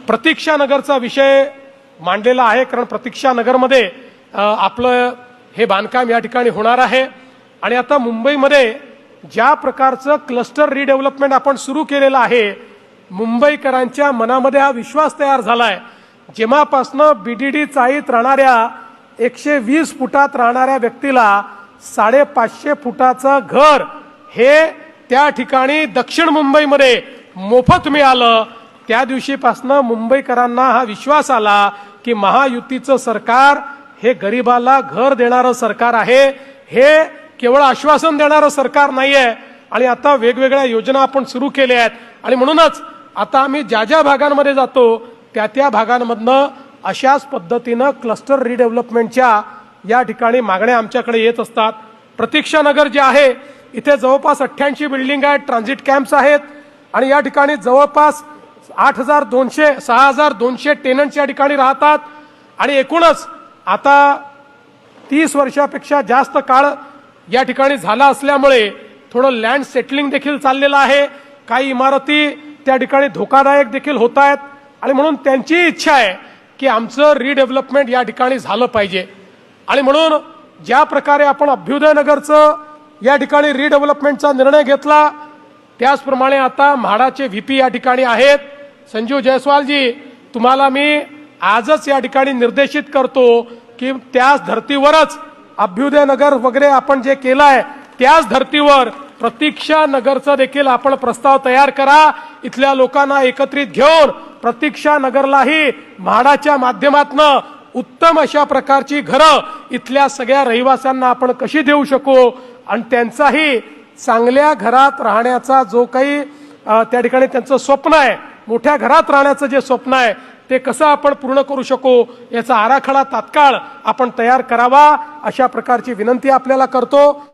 प्रतीक्षा नगरचा विषय मांडलेला आहे, कारण प्रतीक्षा नगरमध्ये आपलं हे बांधकाम या ठिकाणी होणार आहे। आणि आता मुंबईमध्ये ज्या प्रकारचं क्लस्टर रिडेव्हलपमेंट आपण सुरू केलेलं आहे, मुंबईकरांच्या मनामध्ये हा विश्वास तयार झालाय। जेव्हापासनं बीडीडी चाळीत राहणाऱ्या 120 फुटात राहणाऱ्या व्यक्तीला 550 फुटाचं घर हे त्या ठिकाणी दक्षिण मुंबईमध्ये मोफत मिळालं, त्या दिवशीपासनं मुंबईकरांना हा विश्वास आला की महायुतीचं सरकार हे गरिबाला घर देणारं सरकार आहे, हे केवळ आश्वासन देणारं सरकार नाहीये। आणि आता वेगवेगळ्या योजना आपण सुरू केल्या आहेत आणि म्हणूनच आता आम्ही ज्या ज्या भागांमध्ये जातो त्या भागांमधनं अशाच पद्धतीनं क्लस्टर रिडेव्हलपमेंटच्या या ठिकाणी मागण्या आमच्याकडे येत असतात। प्रतीक्षा नगर जे आहे इथे जवळपास 88 बिल्डिंग आहेत, ट्रान्झिट कॅम्प्स आहेत आणि या ठिकाणी जवळपास 6200 टेनंट्स या ठिकाणी राहतात आणि एकूणच आता 30 वर्षापेक्षा जास्त काळ या ठिकाणी झाला असल्यामुळे थोडं लँड सेटलिंग देखील चाललेलं आहे। काही इमारती त्या ठिकाणी धोकादायक देखील होत आहेत आणि म्हणून त्यांची इच्छा आहे की आमचं रिडेव्हलपमेंट या ठिकाणी झालं पाहिजे। आणि म्हणून ज्या प्रकारे आपण अभ्युदय नगरचं या ठिकाणी रिडेव्हलपमेंटचा निर्णय घेतला, त्याचप्रमाणे आता म्हाडाचे व्हीपी या ठिकाणी आहेत। संजीव जयस्वालजी, तुम्हाला मी आजच या ठिकाणी निर्देशित करतो की त्याच धर्तीवरच अभ्युदय नगर वगैरे आपण जे केलं आहे त्याच धर्तीवर प्रतीक्षा नगरचा देखील आपण प्रस्ताव तयार करा। इथल्या लोकांना एकत्रित घेऊन प्रतीक्षा नगरलाही म्हाडाच्या माध्यमातून उत्तम अशा प्रकारची घरं इथल्या सगळ्या रहिवाशांना आपण कशी देऊ शकू आणि त्यांचाही चांगल्या घरात राहण्याचा जो काही त्या ठिकाणी त्यांचं स्वप्न आहे, मोठ्या घरात राहण्याचं जे स्वप्न आहे ते कसं आपण पूर्ण करू शकू याचा आराखडा तात्काळ आपण तयार करावा, अशा प्रकारची विनंती आपल्याला करतो।